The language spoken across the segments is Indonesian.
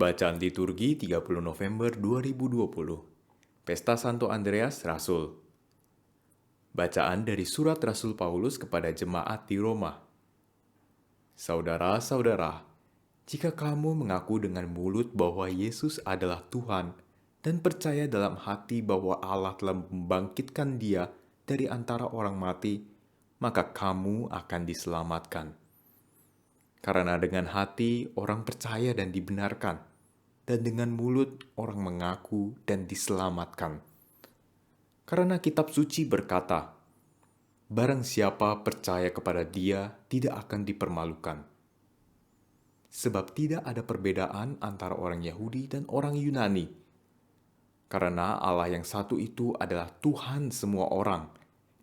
Bacaan liturgi 30 November 2020. Pesta Santo Andreas Rasul. Bacaan dari surat Rasul Paulus kepada jemaat di Roma. Saudara-saudara, jika kamu mengaku dengan mulut bahwa Yesus adalah Tuhan dan percaya dalam hati bahwa Allah telah membangkitkan Dia dari antara orang mati, maka kamu akan diselamatkan. Karena dengan hati orang percaya dan dibenarkan, dan dengan mulut orang mengaku dan diselamatkan. Karena kitab suci berkata, barang siapa percaya kepada Dia tidak akan dipermalukan. Sebab tidak ada perbedaan antara orang Yahudi dan orang Yunani. Karena Allah yang satu itu adalah Tuhan semua orang,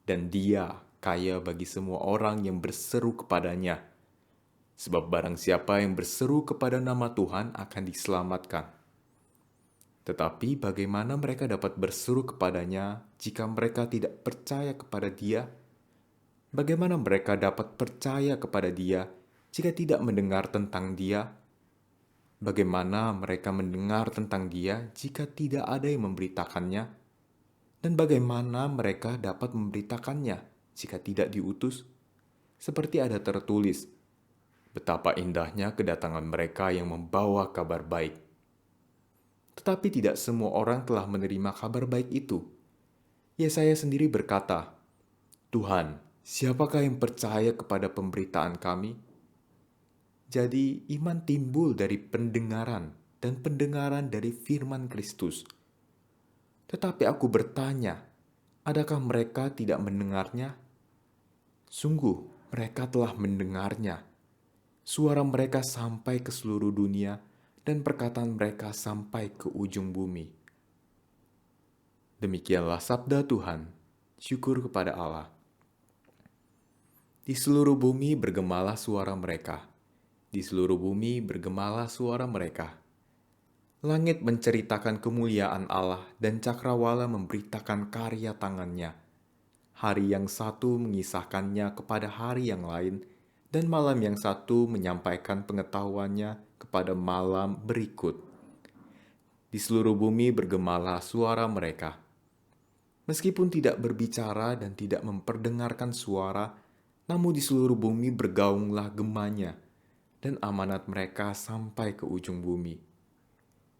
dan Dia kaya bagi semua orang yang berseru kepadanya. Sebab barang siapa yang berseru kepada nama Tuhan akan diselamatkan. Tetapi bagaimana mereka dapat berseru kepadanya jika mereka tidak percaya kepada Dia? Bagaimana mereka dapat percaya kepada Dia jika tidak mendengar tentang Dia? Bagaimana mereka mendengar tentang Dia jika tidak ada yang memberitakannya? Dan bagaimana mereka dapat memberitakannya jika tidak diutus? Seperti ada tertulis, betapa indahnya kedatangan mereka yang membawa kabar baik. Tetapi tidak semua orang telah menerima kabar baik itu. Yesaya sendiri berkata, Tuhan, siapakah yang percaya kepada pemberitaan kami? Jadi iman timbul dari pendengaran, dan pendengaran dari firman Kristus. Tetapi aku bertanya, adakah mereka tidak mendengarnya? Sungguh, mereka telah mendengarnya. Suara mereka sampai ke seluruh dunia, dan perkataan mereka sampai ke ujung bumi. Demikianlah sabda Tuhan. Syukur kepada Allah. Di seluruh bumi bergemalah suara mereka. Di seluruh bumi bergemalah suara mereka. Langit menceritakan kemuliaan Allah dan cakrawala memberitakan karya tangannya. Hari yang satu mengisahkannya kepada hari yang lain, dan malam yang satu menyampaikan pengetahuannya kepada malam berikut. Di seluruh bumi bergemalah suara mereka. Meskipun tidak berbicara dan tidak memperdengarkan suara, namun di seluruh bumi bergaunglah gemanya, dan amanat mereka sampai ke ujung bumi.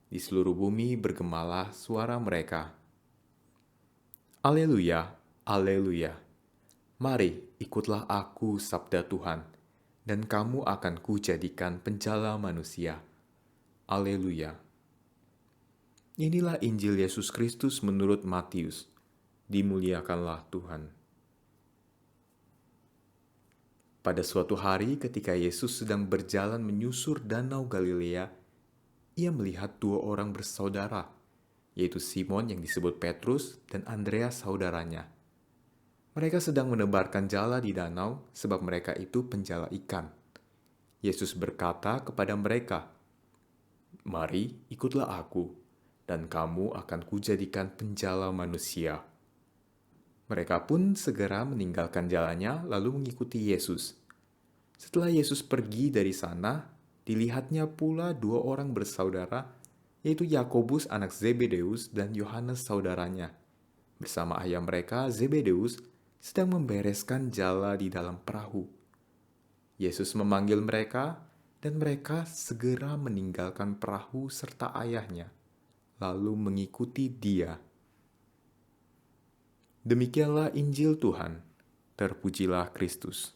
Di seluruh bumi bergemalah suara mereka. Aleluya, aleluya. Mari ikutlah aku sabda Tuhan, dan kamu akan kujadikan penjala manusia. Aleluya. Inilah Injil Yesus Kristus menurut Matius. Dimuliakanlah Tuhan. Pada suatu hari ketika Yesus sedang berjalan menyusur danau Galilea, ia melihat dua orang bersaudara, yaitu Simon yang disebut Petrus dan Andreas saudaranya. Mereka sedang menebarkan jala di danau sebab mereka itu penjala ikan. Yesus berkata kepada mereka, "Mari ikutlah aku, dan kamu akan kujadikan penjala manusia." Mereka pun segera meninggalkan jalannya lalu mengikuti Yesus. Setelah Yesus pergi dari sana, dilihatnya pula dua orang bersaudara, yaitu Yakobus anak Zebedeus dan Yohanes saudaranya. Bersama ayah mereka, Zebedeus, sedang membereskan jala di dalam perahu. Yesus memanggil mereka, dan mereka segera meninggalkan perahu serta ayahnya, lalu mengikuti Dia. Demikianlah Injil Tuhan. Terpujilah Kristus.